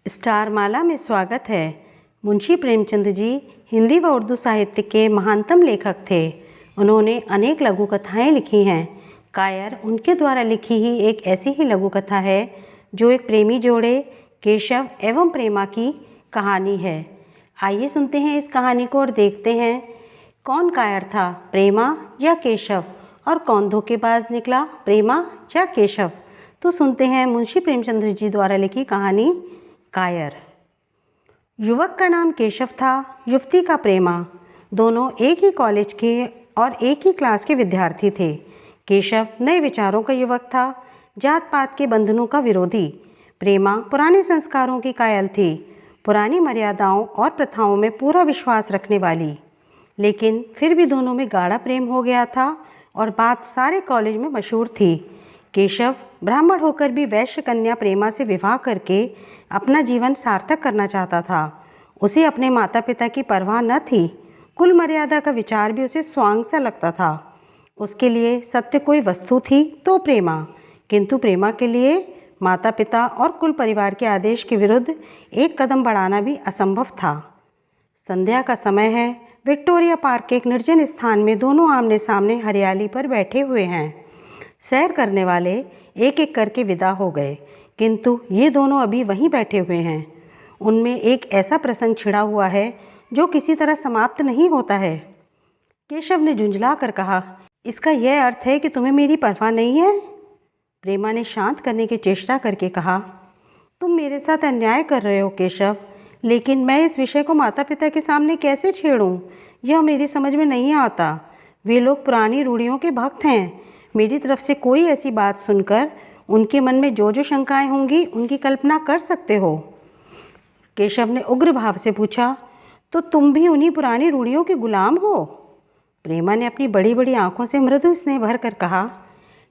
Star माला में स्वागत है। मुंशी प्रेमचंद जी हिंदी व उर्दू साहित्य के महानतम लेखक थे। उन्होंने अनेक लघु कथाएँ लिखी हैं। कायर उनके द्वारा लिखी ही एक ऐसी ही लघु कथा है जो एक प्रेमी जोड़े केशव एवं प्रेमा की कहानी है। आइए सुनते हैं इस कहानी को और देखते हैं कौन कायर था, प्रेमा या केशव, और कौन धोखेबाज निकला, प्रेमा या केशव। तो सुनते हैं मुंशी प्रेमचंद जी द्वारा लिखी कहानी कायर। युवक का नाम केशव था, युवती का प्रेमा। दोनों एक ही कॉलेज के और एक ही क्लास के विद्यार्थी थे। केशव नए विचारों का युवक था, जात पात के बंधनों का विरोधी। प्रेमा पुराने संस्कारों की कायल थी, पुरानी मर्यादाओं और प्रथाओं में पूरा विश्वास रखने वाली। लेकिन फिर भी दोनों में गाढ़ा प्रेम हो गया था और बात सारे कॉलेज में मशहूर थी। केशव ब्राह्मण होकर भी वैश्य कन्या प्रेमा से विवाह करके अपना जीवन सार्थक करना चाहता था। उसे अपने माता पिता की परवाह न थी। कुल मर्यादा का विचार भी उसे स्वांग सा लगता था। उसके लिए सत्य कोई वस्तु थी तो प्रेमा, किंतु प्रेमा के लिए माता पिता और कुल परिवार के आदेश के विरुद्ध एक कदम बढ़ाना भी असंभव था। संध्या का समय है। विक्टोरिया पार्क के एक निर्जन स्थान में दोनों आमने सामने हरियाली पर बैठे हुए हैं। सैर करने वाले एक एक करके विदा हो गए, किंतु ये दोनों अभी वहीं बैठे हुए हैं। उनमें एक ऐसा प्रसंग छिड़ा हुआ है जो किसी तरह समाप्त नहीं होता है। केशव ने झुंझला कर कहा, इसका यह अर्थ है कि तुम्हें मेरी परवाह नहीं है? प्रेमा ने शांत करने की चेष्टा करके कहा, तुम मेरे साथ अन्याय कर रहे हो केशव, लेकिन मैं इस विषय को माता पिता के सामने कैसे छेड़ूं? यह मेरी समझ में नहीं आता। वे लोग पुरानी रूढ़ियों के भक्त हैं। मेरी तरफ से कोई ऐसी बात सुनकर उनके मन में जो जो शंकाएं होंगी उनकी कल्पना कर सकते हो। केशव ने उग्र भाव से पूछा, तो तुम भी उन्हीं पुरानी रूढ़ियों के गुलाम हो? प्रेमा ने अपनी बड़ी बड़ी आंखों से मृदु स्नेह भर कर कहा,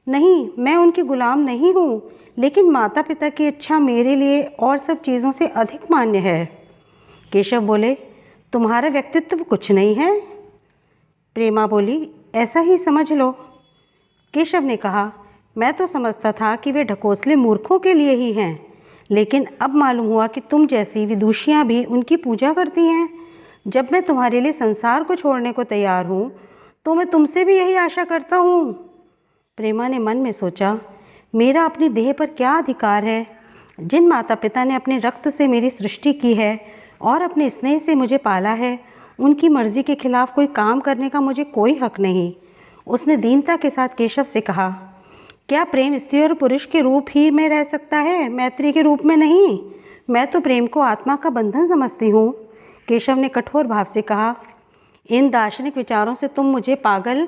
नहीं, मैं उनके गुलाम नहीं हूँ, लेकिन माता पिता की इच्छा मेरे लिए और सब चीज़ों से अधिक मान्य है। केशव बोले, तुम्हारा व्यक्तित्व कुछ नहीं है? प्रेमा बोली, ऐसा ही समझ लो। केशव ने कहा, मैं तो समझता था कि वे ढकोसले मूर्खों के लिए ही हैं, लेकिन अब मालूम हुआ कि तुम जैसी विदुषियाँ भी उनकी पूजा करती हैं। जब मैं तुम्हारे लिए संसार को छोड़ने को तैयार हूँ तो मैं तुमसे भी यही आशा करता हूँ। प्रेमा ने मन में सोचा, मेरा अपनी देह पर क्या अधिकार है? जिन माता पिता ने अपने रक्त से मेरी सृष्टि की है और अपने स्नेह से मुझे पाला है, उनकी मर्जी के खिलाफ कोई काम करने का मुझे कोई हक नहीं। उसने दीनता के साथ केशव से कहा, क्या प्रेम स्त्री और पुरुष के रूप ही में रह सकता है, मैत्री के रूप में नहीं? मैं तो प्रेम को आत्मा का बंधन समझती हूँ। केशव ने कठोर भाव से कहा, इन दार्शनिक विचारों से तुम मुझे पागल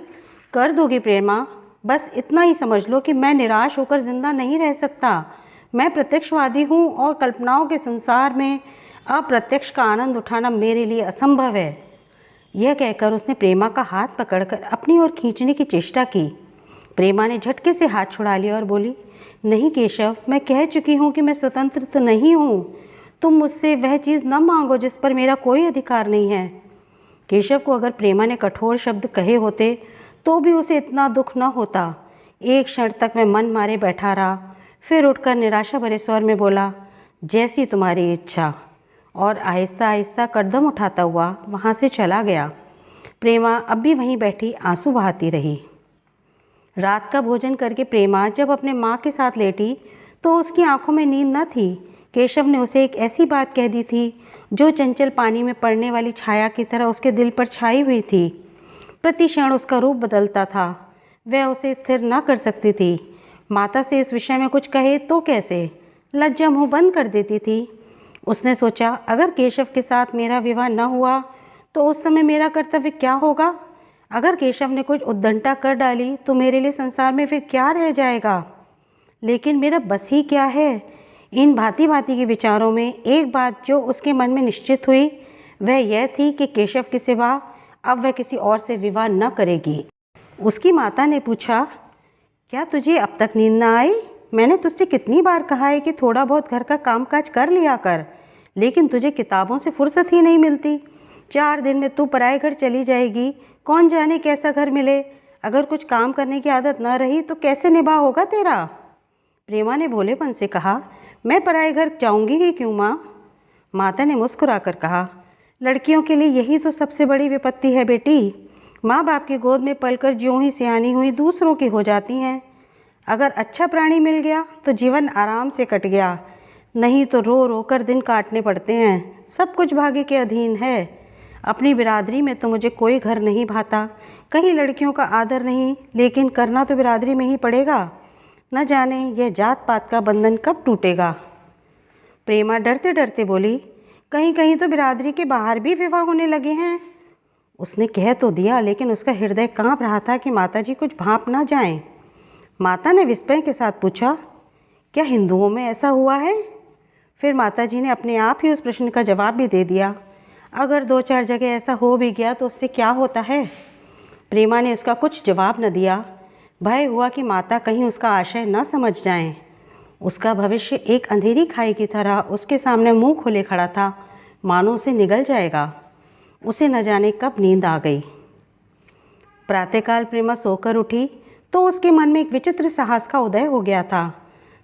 कर दोगी प्रेमा। बस इतना ही समझ लो कि मैं निराश होकर जिंदा नहीं रह सकता। मैं प्रत्यक्षवादी हूँ और कल्पनाओं के संसार में अप्रत्यक्ष का आनंद उठाना मेरे लिए असंभव है। यह कहकर उसने प्रेमा का हाथ पकड़कर अपनी ओर खींचने की चेष्टा की। प्रेमा ने झटके से हाथ छुड़ा लिया और बोली, नहीं केशव, मैं कह चुकी हूँ कि मैं स्वतंत्र तो नहीं हूँ। तुम मुझसे वह चीज़ न मांगो जिस पर मेरा कोई अधिकार नहीं है। केशव को अगर प्रेमा ने कठोर शब्द कहे होते तो भी उसे इतना दुख न होता। एक क्षण तक वह मन मारे बैठा रहा, फिर उठकर निराशा भरे स्वर में बोला, जैसी तुम्हारी इच्छा, और आहिस्ता आहिस्ता कदम उठाता हुआ वहाँ से चला गया। प्रेमा अब भी वहीं बैठी आंसू बहाती रही। रात का भोजन करके प्रेमा जब अपने माँ के साथ लेटी तो उसकी आंखों में नींद न थी। केशव ने उसे एक ऐसी बात कह दी थी जो चंचल पानी में पड़ने वाली छाया की तरह उसके दिल पर छाई हुई थी। प्रति क्षण उसका रूप बदलता था। वह उसे स्थिर न कर सकती थी। माता से इस विषय में कुछ कहे तो कैसे? लज्जा मुँह बंद कर देती थी। उसने सोचा, अगर केशव के साथ मेरा विवाह न हुआ तो उस समय मेरा कर्तव्य क्या होगा? अगर केशव ने कुछ उद्दंडता कर डाली तो मेरे लिए संसार में फिर क्या रह जाएगा? लेकिन मेरा बस ही क्या है? इन भांति भांति के विचारों में एक बात जो उसके मन में निश्चित हुई वह यह थी कि केशव के सिवा अब वह किसी और से विवाह न करेगी। उसकी माता ने पूछा, क्या तुझे अब तक नींद न आई? मैंने तुझसे कितनी बार कहा है कि थोड़ा बहुत घर का कामकाज कर लिया कर, लेकिन तुझे किताबों से फुर्सत ही नहीं मिलती। 4 दिन में तू पराए घर चली जाएगी। कौन जाने कैसा घर मिले। अगर कुछ काम करने की आदत न रही तो कैसे निभा होगा तेरा? प्रेमा ने भोलेपन से कहा, मैं पराए घर जाऊंगी ही क्यों माँ? माता ने मुस्कुराकर कहा, लड़कियों के लिए यही तो सबसे बड़ी विपत्ति है बेटी। माँ बाप की गोद में पलकर ज्यों ही सियानी हुई दूसरों की हो जाती हैं। अगर अच्छा प्राणी मिल गया तो जीवन आराम से कट गया, नहीं तो रो रो कर दिन काटने पड़ते हैं। सब कुछ भाग्य के अधीन है। अपनी बिरादरी में तो मुझे कोई घर नहीं भाता, कहीं लड़कियों का आदर नहीं, लेकिन करना तो बिरादरी में ही पड़ेगा। न जाने यह जात पात का बंधन कब टूटेगा। प्रेमा डरते डरते बोली, कहीं कहीं तो बिरादरी के बाहर भी विवाह होने लगे हैं। उसने कह तो दिया, लेकिन उसका हृदय कांप रहा था कि माताजी कुछ भांप ना जाएं। माता ने विस्मय के साथ पूछा, क्या हिंदुओं में ऐसा हुआ है? फिर माताजी ने अपने आप ही उस प्रश्न का जवाब भी दे दिया, अगर 2-4 जगह ऐसा हो भी गया तो उससे क्या होता है। प्रेमा ने उसका कुछ जवाब न दिया। भय हुआ कि माता कहीं उसका आशय न समझ जाएं। उसका भविष्य एक अंधेरी खाई की तरह उसके सामने मुंह खोले खड़ा था, मानो उसे निगल जाएगा। उसे न जाने कब नींद आ गई। प्रातःकाल प्रेमा सोकर उठी तो उसके मन में एक विचित्र साहस का उदय हो गया था।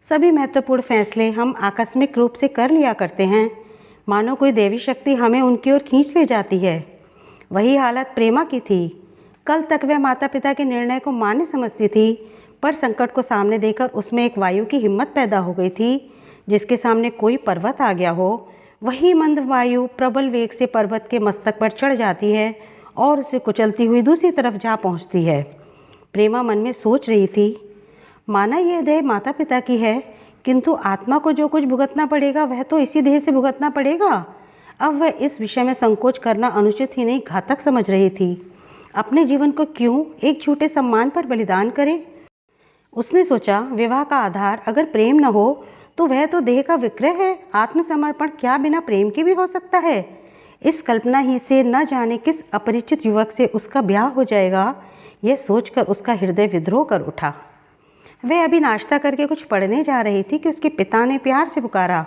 सभी महत्वपूर्ण फैसले हम आकस्मिक रूप से कर लिया करते हैं, मानो कोई देवी शक्ति हमें उनकी ओर खींच ले जाती है। वही हालत प्रेमा की थी। कल तक वह माता पिता के निर्णय को मान्य समझती थी, पर संकट को सामने देखकर उसमें एक वायु की हिम्मत पैदा हो गई थी। जिसके सामने कोई पर्वत आ गया हो, वही मंद वायु प्रबल वेग से पर्वत के मस्तक पर चढ़ जाती है और उसे कुचलती हुई दूसरी तरफ जा पहुंचती है। प्रेमा मन में सोच रही थी, माना यह देह माता पिता की है, किंतु आत्मा को जो कुछ भुगतना पड़ेगा वह तो इसी देह से भुगतना पड़ेगा। अब वह इस विषय में संकोच करना अनुचित ही नहीं घातक समझ रही थी। अपने जीवन को क्यों एक झूठे सम्मान पर बलिदान करे। उसने सोचा, विवाह का आधार अगर प्रेम न हो तो वह तो देह का विक्रय है। आत्मसमर्पण क्या बिना प्रेम के भी हो सकता है? इस कल्पना ही से न जाने किस अपरिचित युवक से उसका ब्याह हो जाएगा, यह सोचकर उसका हृदय विद्रोह कर उठा। वह अभी नाश्ता करके कुछ पढ़ने जा रही थी कि उसके पिता ने प्यार से पुकारा,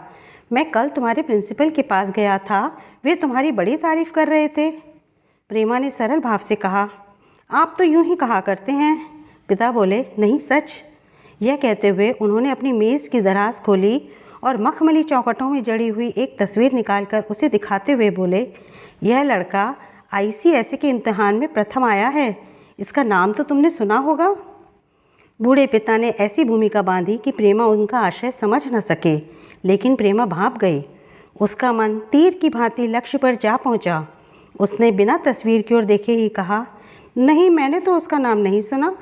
मैं कल तुम्हारे प्रिंसिपल के पास गया था, वे तुम्हारी बड़ी तारीफ कर रहे थे। प्रेमा ने सरल भाव से कहा, आप तो यूं ही कहा करते हैं। पिता बोले, नहीं सच। यह कहते हुए उन्होंने अपनी मेज़ की दराज खोली और मखमली चौखटों में जड़ी हुई एक तस्वीर निकालकर उसे दिखाते हुए बोले, यह लड़का ICSE के इम्तिहान में प्रथम आया है, इसका नाम तो तुमने सुना होगा। बूढ़े पिता ने ऐसी भूमिका बांधी कि प्रेमा उनका आशय समझ न सके, लेकिन प्रेमा भाप गई। उसका मन तीर की भांति लक्ष्य पर जा पहुंचा। उसने बिना तस्वीर की ओर देखे ही कहा, नहीं, मैंने तो उसका नाम नहीं सुना।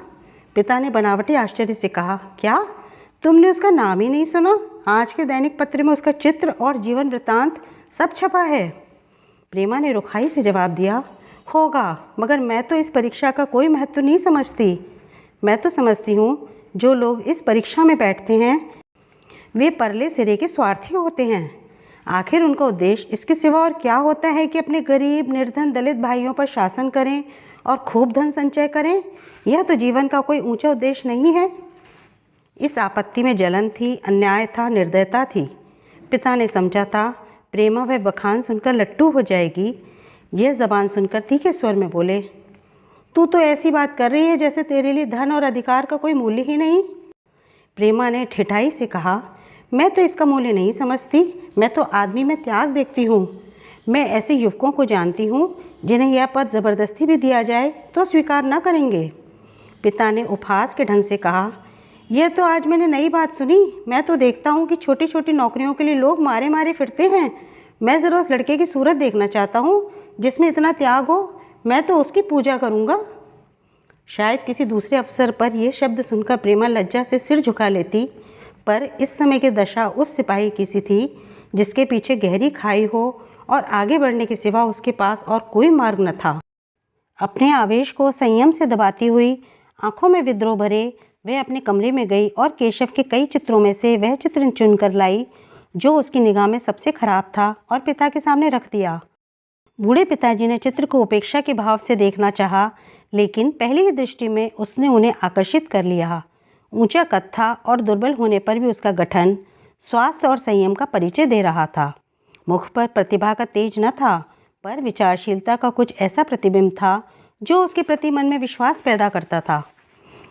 पिता ने बनावटी आश्चर्य से कहा, क्या तुमने उसका नाम ही नहीं सुना? आज के दैनिक पत्र में उसका चित्र और जीवन वृत्तांत सब छपा है। प्रेमा ने रुखाई से जवाब दिया, होगा, मगर मैं तो इस परीक्षा का कोई महत्व नहीं समझती। मैं तो समझती हूँ जो लोग इस परीक्षा में बैठते हैं वे परले सिरे के स्वार्थी होते हैं। आखिर उनका उद्देश्य इसके सिवा और क्या होता है कि अपने गरीब निर्धन दलित भाइयों पर शासन करें और खूब धन संचय करें। यह तो जीवन का कोई ऊंचा उद्देश्य नहीं है। इस आपत्ति में जलन थी, अन्याय था, निर्दयता थी। पिता ने समझा था प्रेमा वह बखान सुनकर लट्टू हो जाएगी। यह जबान सुनकर तीखे स्वर में बोले, तू तो ऐसी बात कर रही है जैसे तेरे लिए धन और अधिकार का कोई मूल्य ही नहीं। प्रेमा ने ठिठाई से कहा, मैं तो इसका मूल्य नहीं समझती, मैं तो आदमी में त्याग देखती हूँ। मैं ऐसे युवकों को जानती हूँ जिन्हें यह पद ज़बरदस्ती भी दिया जाए तो स्वीकार न करेंगे। पिता ने उपहास के ढंग से कहा, यह तो आज मैंने नई बात सुनी। मैं तो देखता हूँ कि छोटी छोटी नौकरियों के लिए लोग मारे मारे फिरते हैं। मैं ज़रा उस लड़के की सूरत देखना चाहता हूँ जिसमें इतना त्याग हो। मैं तो उसकी पूजा करूँगा। शायद किसी दूसरे अवसर पर यह शब्द सुनकर प्रेमा लज्जा से सिर झुका लेती, पर इस समय की दशा उस सिपाही की सी थी जिसके पीछे गहरी खाई हो और आगे बढ़ने के सिवा उसके पास और कोई मार्ग न था। अपने आवेश को संयम से दबाती हुई, आंखों में विद्रोह भरे, वह अपने कमरे में गई और केशव के कई चित्रों में से वह चित्र चुनकर लाई जो उसकी निगाह में सबसे खराब था और पिता के सामने रख दिया। बूढ़े पिताजी ने चित्र को उपेक्षा के भाव से देखना चाहा, लेकिन पहली ही दृष्टि में उसने उन्हें आकर्षित कर लिया। ऊंचा कद था और दुर्बल होने पर भी उसका गठन स्वास्थ्य और संयम का परिचय दे रहा था। मुख पर प्रतिभा का तेज न था, पर विचारशीलता का कुछ ऐसा प्रतिबिंब था जो उसके प्रति मन में विश्वास पैदा करता था।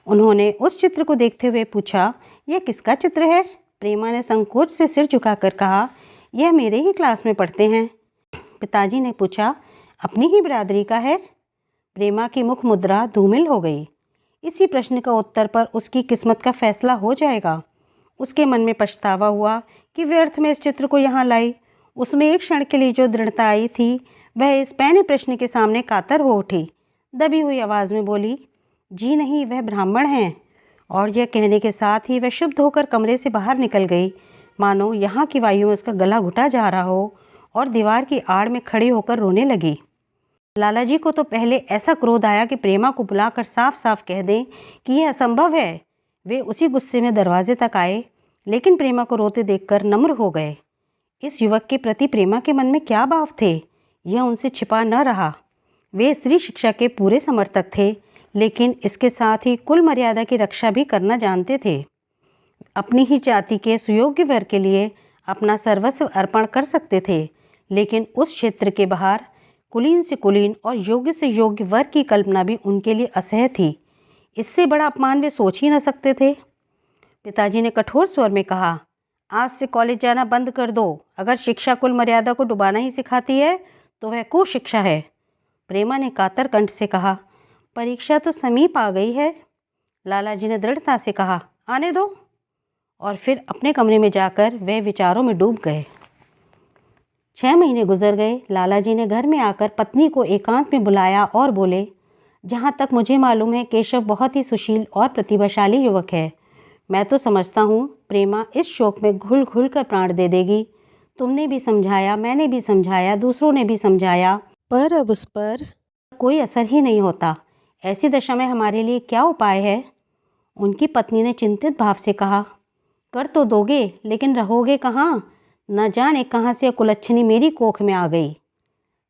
उन्होंने उस चित्र को देखते हुए पूछा, यह किसका चित्र है? प्रेमा ने संकोच से सिर झुकाकर कहा, यह मेरे ही क्लास में पढ़ते हैं। पिताजी ने पूछा, अपनी ही बिरादरी का है? प्रेमा की मुख मुद्रा धूमिल हो गई। इसी प्रश्न का उत्तर पर उसकी किस्मत का फैसला हो जाएगा। उसके मन में पछतावा हुआ कि व्यर्थ में इस चित्र को यहाँ लाई। उसमें एक क्षण के लिए जो दृढ़ता आई थी, वह इस पैने प्रश्न के सामने कातर हो उठी। दबी हुई आवाज़ में बोली, जी नहीं, वह ब्राह्मण हैं। और यह कहने के साथ ही वह शुद्ध होकर कमरे से बाहर निकल गई, मानो यहाँ की वायु में उसका गला घुटा जा रहा हो, और दीवार की आड़ में खड़ी होकर रोने लगी। लालाजी को तो पहले ऐसा क्रोध आया कि प्रेमा को बुलाकर साफ साफ कह दें कि यह असंभव है। वे उसी गुस्से में दरवाजे तक आए, लेकिन प्रेमा को रोते देखकर नम्र हो गए। इस युवक के प्रति प्रेमा के मन में क्या भाव थे, यह उनसे छिपा न रहा। वे स्त्री शिक्षा के पूरे समर्थक थे, लेकिन इसके साथ ही कुल मर्यादा की रक्षा भी करना जानते थे। अपनी ही जाति के सुयोग्य वर के लिए अपना सर्वस्व अर्पण कर सकते थे, लेकिन उस क्षेत्र के बाहर कुलीन से कुलीन और योग्य से योग्य वर की कल्पना भी उनके लिए असह्य थी। इससे बड़ा अपमान वे सोच ही न सकते थे। पिताजी ने कठोर स्वर में कहा, आज से कॉलेज जाना बंद कर दो। अगर शिक्षा कुल मर्यादा को डुबाना ही सिखाती है तो वह कुशिक्षा है। प्रेमा ने कातर कंठ से कहा, परीक्षा तो समीप आ गई है। लालाजी ने दृढ़ता से कहा, आने दो। और फिर अपने कमरे में जाकर वे विचारों में डूब गए। 6 महीने गुजर गए। लालाजी ने घर में आकर पत्नी को एकांत में बुलाया और बोले, जहाँ तक मुझे मालूम है केशव बहुत ही सुशील और प्रतिभाशाली युवक है। मैं तो समझता हूँ प्रेमा इस शोक में घुल घुल कर प्राण दे देगी। तुमने भी समझाया, मैंने भी समझाया, दूसरों ने भी समझाया, पर अब उस पर कोई असर ही नहीं होता। ऐसी दशा में हमारे लिए क्या उपाय है? उनकी पत्नी ने चिंतित भाव से कहा, कर तो दोगे, लेकिन रहोगे कहाँ? न जाने कहाँ से कुलच्छनी मेरी कोख में आ गई।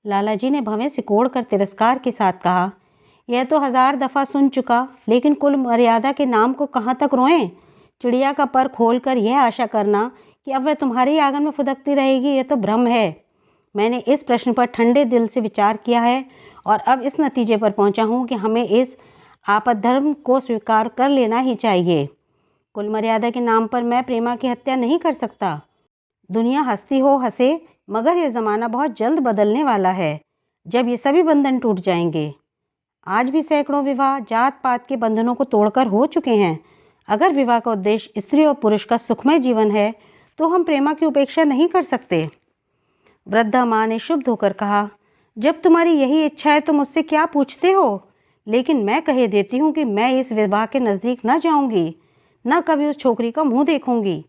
लालाजी ने भवें सिकोड़ कर तिरस्कार के साथ कहा, यह तो 1000 दफ़ा सुन चुका, लेकिन कुल मर्यादा के नाम को कहाँ तक रोएं? चिड़िया का पर खोलकर यह आशा करना कि अब वह तुम्हारे ही आंगन में फुदकती रहेगी, यह तो भ्रम है। मैंने इस प्रश्न पर ठंडे दिल से विचार किया है और अब इस नतीजे पर पहुंचा हूं कि हमें इस आपद्धर्म को स्वीकार कर लेना ही चाहिए। कुल मर्यादा के नाम पर मैं प्रेमा की हत्या नहीं कर सकता। दुनिया हंसती हो हंसे, मगर यह ज़माना बहुत जल्द बदलने वाला है, जब ये सभी बंधन टूट जाएंगे। आज भी सैकड़ों विवाह जात पात के बंधनों को तोड़कर हो चुके हैं। अगर विवाह का उद्देश्य स्त्री और पुरुष का सुखमय जीवन है, तो हम प्रेमा की उपेक्षा नहीं कर सकते। वृद्धा माँ ने शुभ होकर कहा, जब तुम्हारी यही इच्छा है तो मुझसे क्या पूछते हो? लेकिन मैं कहे देती हूँ कि मैं इस विवाह के नज़दीक न जाऊँगी, न कभी उस छोकरी का मुँह देखूँगी।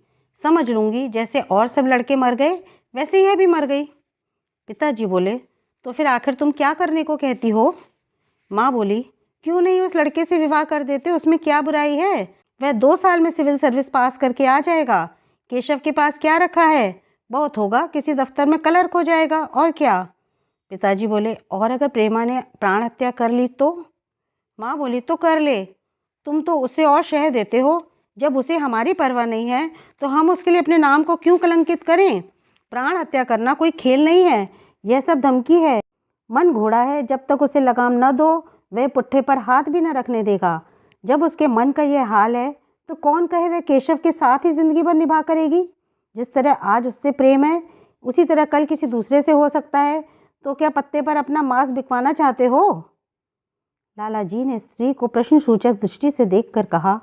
समझ लूँगी जैसे और सब लड़के मर गए वैसे यह भी मर गई। पिताजी बोले, तो फिर आखिर तुम क्या करने को कहती हो? माँ बोली, क्यों नहीं उस लड़के से विवाह कर देते, उसमें क्या बुराई है? वह 2 साल में सिविल सर्विस पास करके आ जाएगा। केशव के पास क्या रखा है? बहुत होगा किसी दफ्तर में क्लर्क हो जाएगा, और क्या? पिताजी बोले, और अगर प्रेमा ने प्राण हत्या कर ली तो? माँ बोली, तो कर ले। तुम तो उसे और शह देते हो। जब उसे हमारी परवाह नहीं है तो हम उसके लिए अपने नाम को क्यों कलंकित करें? प्राण हत्या करना कोई खेल नहीं है, यह सब धमकी है। मन घोड़ा है, जब तक उसे लगाम न दो वह पुट्ठे पर हाथ भी न रखने देगा। जब उसके मन का यह हाल है तो कौन कहे वह केशव के साथ ही जिंदगी भर निभा करेगी? जिस तरह आज उससे प्रेम है, उसी तरह कल किसी दूसरे से हो सकता है। तो क्या पत्ते पर अपना मांस बिकवाना चाहते हो? लालाजी ने स्त्री को प्रश्न सूचक दृष्टि से देखकर कहा,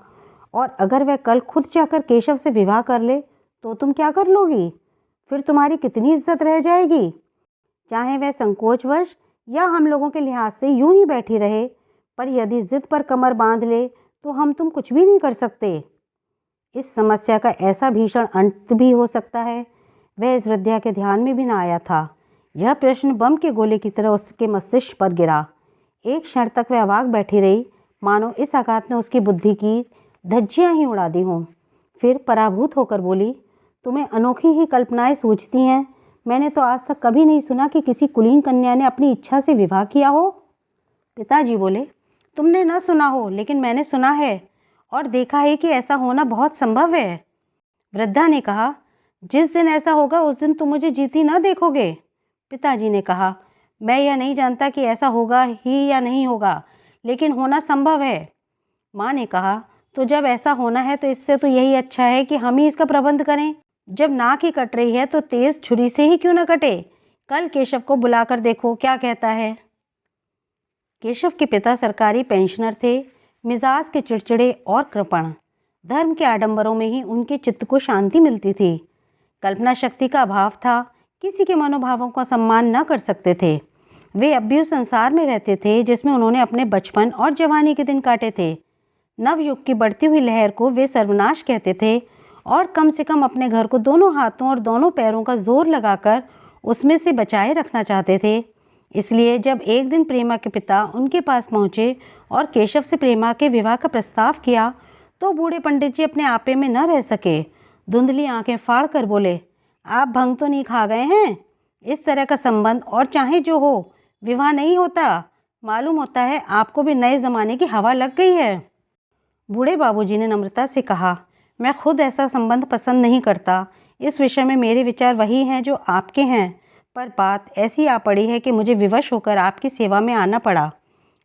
और अगर वह कल खुद जाकर केशव से विवाह कर ले तो तुम क्या कर लोगी? फिर तुम्हारी कितनी इज्जत रह जाएगी? चाहे वह संकोचवश या हम लोगों के लिहाज से यूं ही बैठी रहे, पर यदि जिद पर कमर बांध ले तो हम तुम कुछ भी नहीं कर सकते। इस समस्या का ऐसा भीषण अंत भी हो सकता है, वह इस वृद्धा के ध्यान में भी न आया था। यह प्रश्न बम के गोले की तरह उसके मस्तिष्क पर गिरा। एक क्षण तक वह अवाक बैठी रही, मानो इस आघात ने उसकी बुद्धि की धज्जियाँ ही उड़ा दी हों। फिर पराभूत होकर बोली, तुम्हें अनोखी ही कल्पनाएं सूझती हैं। मैंने तो आज तक कभी नहीं सुना कि किसी कुलीन कन्या ने अपनी इच्छा से विवाह किया हो। पिताजी बोले, तुमने न सुना हो, लेकिन मैंने सुना है और देखा है कि ऐसा होना बहुत संभव है। वृद्धा ने कहा, जिस दिन ऐसा होगा उस दिन तुम मुझे जीती न देखोगे। पिताजी ने कहा, मैं यह नहीं जानता कि ऐसा होगा ही या नहीं होगा, लेकिन होना संभव है। माँ ने कहा, तो जब ऐसा होना है तो इससे तो यही अच्छा है कि हम ही इसका प्रबंध करें। जब नाक ही कट रही है तो तेज छुरी से ही क्यों न कटे। कल केशव को बुलाकर देखो क्या कहता है। केशव के पिता सरकारी पेंशनर थे, मिजाज के चिड़चिड़े और कृपण। धर्म के आडंबरों में ही उनके चित्त को शांति मिलती थी। कल्पना शक्ति का अभाव था, किसी के मनोभावों का सम्मान न कर सकते थे। वे अब भी उस संसार में रहते थे जिसमें उन्होंने अपने बचपन और जवानी के दिन काटे थे। नवयुग की बढ़ती हुई लहर को वे सर्वनाश कहते थे और कम से कम अपने घर को दोनों हाथों और दोनों पैरों का जोर लगाकर उसमें से बचाए रखना चाहते थे। इसलिए जब एक दिन प्रेमा के पिता उनके पास पहुँचे और केशव से प्रेमा के विवाह का प्रस्ताव किया तो बूढ़े पंडित जी अपने आपे में न रह सके। धुंधली आंखें फाड़ कर बोले, आप भंग तो नहीं खा गए हैं? इस तरह का संबंध और चाहे जो हो विवाह नहीं होता। मालूम होता है आपको भी नए ज़माने की हवा लग गई है। बूढ़े बाबूजी ने नम्रता से कहा, मैं खुद ऐसा संबंध पसंद नहीं करता। इस विषय में मेरे विचार वही हैं जो आपके हैं, पर बात ऐसी आ पड़ी है कि मुझे विवश होकर आपकी सेवा में आना पड़ा।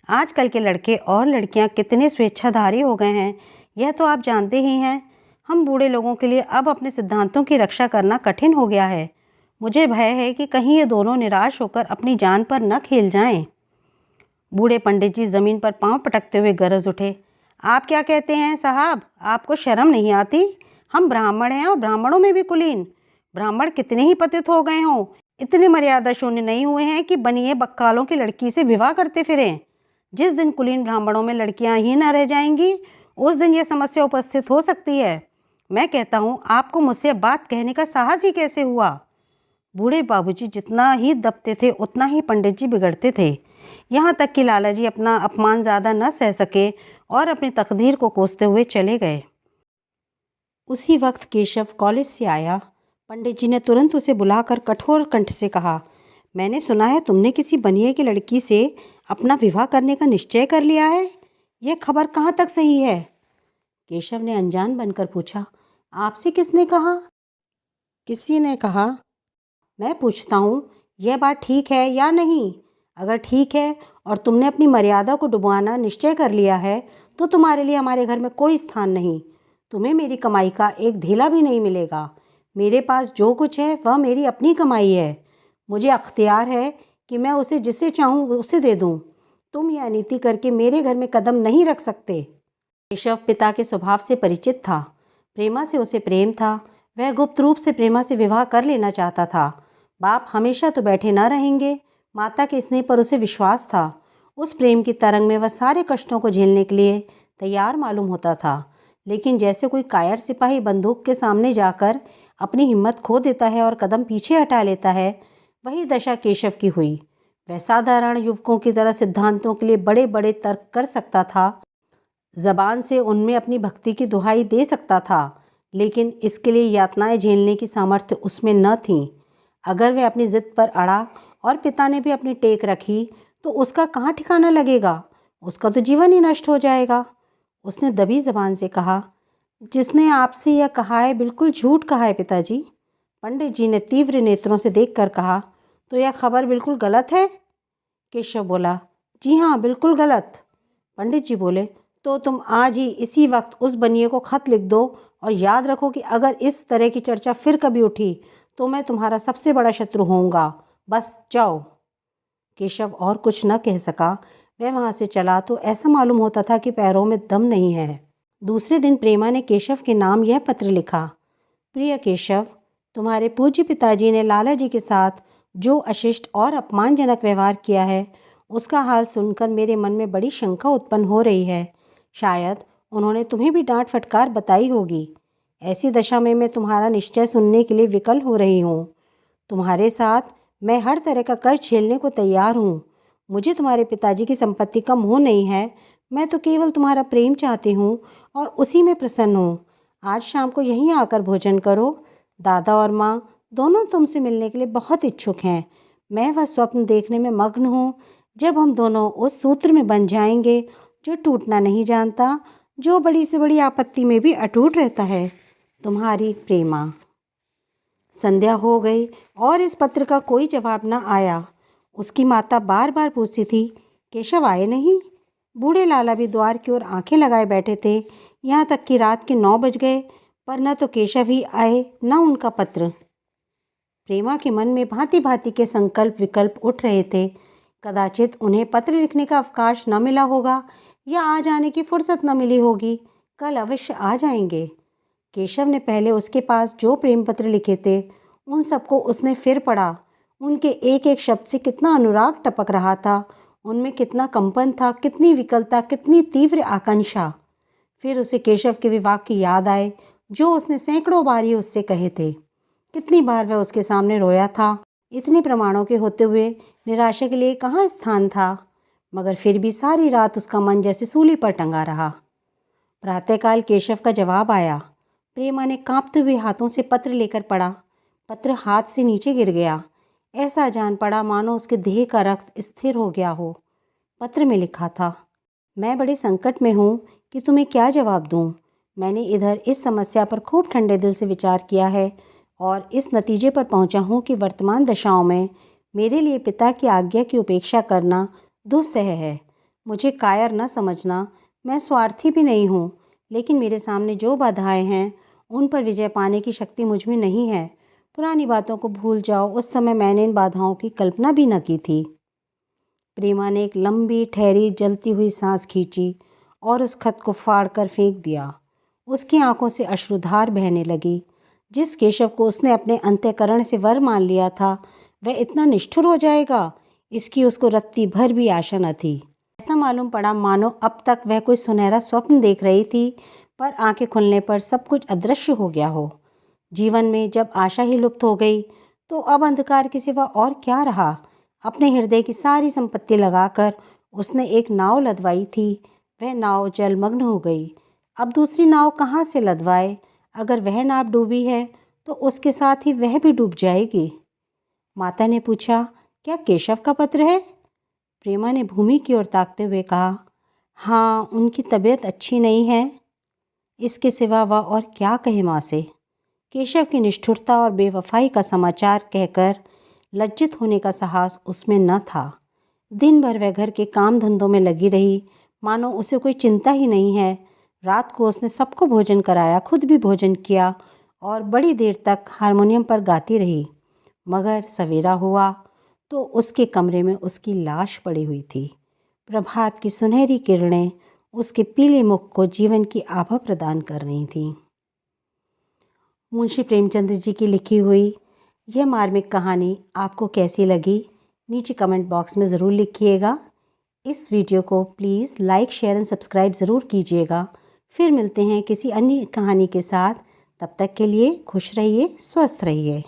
आजकल के लड़के और लड़कियां कितने स्वेच्छाधारी हो गए हैं, यह तो आप जानते ही हैं। हम बूढ़े लोगों के लिए अब अपने सिद्धांतों की रक्षा करना कठिन हो गया है। मुझे भय है कि कहीं ये दोनों निराश होकर अपनी जान पर न खेल जाएं। बूढ़े पंडित जी ज़मीन पर पांव पटकते हुए गरज उठे, आप क्या कहते हैं साहब? आपको शर्म नहीं आती? हम ब्राह्मण हैं और ब्राह्मणों में भी कुलीन। ब्राह्मण कितने ही पतित हो गए हों, इतने मर्यादा शून्य नहीं हुए हैं कि बनिए बक्कालों की लड़की से विवाह करते फिरें। जिस दिन कुलीन ब्राह्मणों में लड़कियां ही न रह जाएंगी उस दिन यह समस्या उपस्थित हो सकती है। मैं कहता हूँ आपको मुझसे बात कहने का साहस ही कैसे हुआ? बूढ़े बाबूजी जितना ही दबते थे उतना ही पंडित जी बिगड़ते थे। यहाँ तक कि लाला जी अपना अपमान ज़्यादा न सह सके और अपनी तकदीर को कोसते हुए चले गए। उसी वक्त केशव कॉलेज से आया। पंडित जी ने तुरंत उसे बुलाकर कठोर कंठ से कहा, मैंने सुना है तुमने किसी बनिए की लड़की से अपना विवाह करने का निश्चय कर लिया है। यह खबर कहाँ तक सही है? केशव ने अनजान बनकर पूछा, आपसे किसने कहा? किसी ने कहा। मैं पूछता हूँ, यह बात ठीक है या नहीं? अगर ठीक है और तुमने अपनी मर्यादा को डुबाना निश्चय कर लिया है तो तुम्हारे लिए हमारे घर में कोई स्थान नहीं। तुम्हें मेरी कमाई का एक धेला भी नहीं मिलेगा। मेरे पास जो कुछ है वह मेरी अपनी कमाई है। मुझे अख्तियार है कि मैं उसे जिसे चाहूँ उसे दे दूँ। तुम यह अनीति करके मेरे घर में कदम नहीं रख सकते। केशव पिता के स्वभाव से परिचित था। प्रेमा से उसे प्रेम था। वह गुप्त रूप से प्रेमा से विवाह कर लेना चाहता था। बाप हमेशा तो बैठे न रहेंगे। माता के स्नेह पर उसे विश्वास था। उस प्रेम की तरंग में वह सारे कष्टों को झेलने के लिए तैयार मालूम होता था। लेकिन जैसे कोई कायर सिपाही बंदूक के सामने जाकर अपनी हिम्मत खो देता है और कदम पीछे हटा लेता है, वही दशा केशव की हुई। वह साधारण युवकों की तरह सिद्धांतों के लिए बड़े बड़े तर्क कर सकता था, ज़बान से उनमें अपनी भक्ति की दुहाई दे सकता था, लेकिन इसके लिए यातनाएं झेलने की सामर्थ्य उसमें न थी। अगर वह अपनी ज़िद पर अड़ा और पिता ने भी अपनी टेक रखी तो उसका कहाँ ठिकाना लगेगा? उसका तो जीवन ही नष्ट हो जाएगा। उसने दबी ज़बान से कहा, जिसने आपसे यह कहा है बिल्कुल झूठ कहा है पिताजी। पंडित जी ने तीव्र नेत्रों से देखकर कहा, तो यह खबर बिल्कुल गलत है? केशव बोला, जी हाँ, बिल्कुल गलत। पंडित जी बोले, तो तुम आज ही इसी वक्त उस बनिए को खत लिख दो और याद रखो कि अगर इस तरह की चर्चा फिर कभी उठी तो मैं तुम्हारा सबसे बड़ा शत्रु होऊंगा। बस जाओ। केशव और कुछ न कह सका। वह वहाँ से चला तो ऐसा मालूम होता था कि पैरों में दम नहीं है। दूसरे दिन प्रेमा ने केशव के नाम यह पत्र लिखा, प्रिय केशव, तुम्हारे पूज्य पिताजी ने लाला जी के साथ जो अशिष्ट और अपमानजनक व्यवहार किया है उसका हाल सुनकर मेरे मन में बड़ी शंका उत्पन्न हो रही है। शायद उन्होंने तुम्हें भी डांट फटकार बताई होगी। ऐसी दशा में मैं तुम्हारा निश्चय सुनने के लिए विकल हो रही हूँ। तुम्हारे साथ मैं हर तरह का कष्ट झेलने को तैयार हूँ। मुझे तुम्हारे पिताजी की संपत्ति का मोह नहीं है। मैं तो केवल तुम्हारा प्रेम चाहती हूँ और उसी में प्रसन्न हूँ। आज शाम को यहीं आकर भोजन करो। दादा और माँ दोनों तुमसे मिलने के लिए बहुत इच्छुक हैं। मैं वह स्वप्न देखने में मग्न हूँ जब हम दोनों उस सूत्र में बंध जाएंगे जो टूटना नहीं जानता, जो बड़ी से बड़ी आपत्ति में भी अटूट रहता है। तुम्हारी प्रेमा। संध्या हो गई और इस पत्र का कोई जवाब न आया। उसकी माता बार बार पूछती थी, केशव आए नहीं? बूढ़े लाला भी द्वार की ओर आंखें लगाए बैठे थे। यहाँ तक कि रात के 9 बज गए पर न तो केशव ही आए न उनका पत्र। प्रेमा के मन में भांति भांति के संकल्प विकल्प उठ रहे थे। कदाचित उन्हें पत्र लिखने का अवकाश न मिला होगा या आ जाने की फुर्सत न मिली होगी। कल अवश्य आ जाएंगे। केशव ने पहले उसके पास जो प्रेम पत्र लिखे थे उन सबको उसने फिर पढ़ा। उनके एक एक शब्द से कितना अनुराग टपक रहा था, उनमें कितना कंपन था, कितनी विकलता, कितनी तीव्र आकांक्षा। फिर उसे केशव के विवाह की याद आए जो उसने सैकड़ों बार ही उससे कहे थे। कितनी बार वह उसके सामने रोया था। इतने प्रमाणों के होते हुए निराशा के लिए कहाँ स्थान था। मगर फिर भी सारी रात उसका मन जैसे सूली पर टंगा रहा। प्रातःकाल केशव का जवाब आया। प्रेमा ने कांपते हुए हाथों से पत्र लेकर पढ़ा। पत्र हाथ से नीचे गिर गया। ऐसा जान पड़ा मानो उसके देह का रक्त स्थिर हो गया हो। पत्र में लिखा था, मैं बड़े संकट में हूँ कि तुम्हें क्या जवाब दूँ। मैंने इधर इस समस्या पर खूब ठंडे दिल से विचार किया है और इस नतीजे पर पहुँचा हूँ कि वर्तमान दशाओं में मेरे लिए पिता की आज्ञा की उपेक्षा करना दुस्सह है। मुझे कायर न समझना, मैं स्वार्थी भी नहीं हूँ, लेकिन मेरे सामने जो बाधाएं हैं उन पर विजय पाने की शक्ति मुझ में नहीं है। पुरानी बातों को भूल जाओ, उस समय मैंने इन बाधाओं की कल्पना भी न की थी। प्रेमा ने एक लंबी ठहरी जलती हुई सांस खींची और उस खत को फाड़ कर फेंक दिया। उसकी आंखों से अश्रुधार बहने लगी। जिस केशव को उसने अपने अंतःकरण से वर मान लिया था वह इतना निष्ठुर हो जाएगा, इसकी उसको रत्ती भर भी आशा न थी। ऐसा मालूम पड़ा मानो अब तक वह कोई सुनहरा स्वप्न देख रही थी, पर आंखें खुलने पर सब कुछ अदृश्य हो गया हो। जीवन में जब आशा ही लुप्त हो गई तो अब अंधकार के सिवा और क्या रहा। अपने हृदय की सारी संपत्ति लगाकर उसने एक नाव लदवाई थी, वह नाव जलमग्न हो गई। अब दूसरी नाव कहाँ से लदवाए। अगर वह नाव डूबी है तो उसके साथ ही वह भी डूब जाएगी। माता ने पूछा, क्या केशव का पत्र है? प्रेमा ने भूमि की ओर ताकते हुए कहा, हाँ, उनकी तबीयत अच्छी नहीं है। इसके सिवा वह और क्या कहे माँ से। केशव की निष्ठुरता और बेवफाई का समाचार कहकर लज्जित होने का साहस उसमें न था। दिन भर वह घर के काम धंधों में लगी रही, मानो उसे कोई चिंता ही नहीं है। रात को उसने सबको भोजन कराया, खुद भी भोजन किया और बड़ी देर तक हारमोनियम पर गाती रही। मगर सवेरा हुआ तो उसके कमरे में उसकी लाश पड़ी हुई थी। प्रभात की सुनहरी किरणें उसके पीले मुख को जीवन की आभा प्रदान कर रही थीं। मुंशी प्रेमचंद जी की लिखी हुई यह मार्मिक कहानी आपको कैसी लगी, नीचे कमेंट बॉक्स में ज़रूर लिखिएगा। इस वीडियो को please like, share and subscribe ज़रूर कीजिएगा। फिर मिलते हैं किसी अन्य कहानी के साथ। तब तक के लिए खुश रहिए, स्वस्थ रहिए।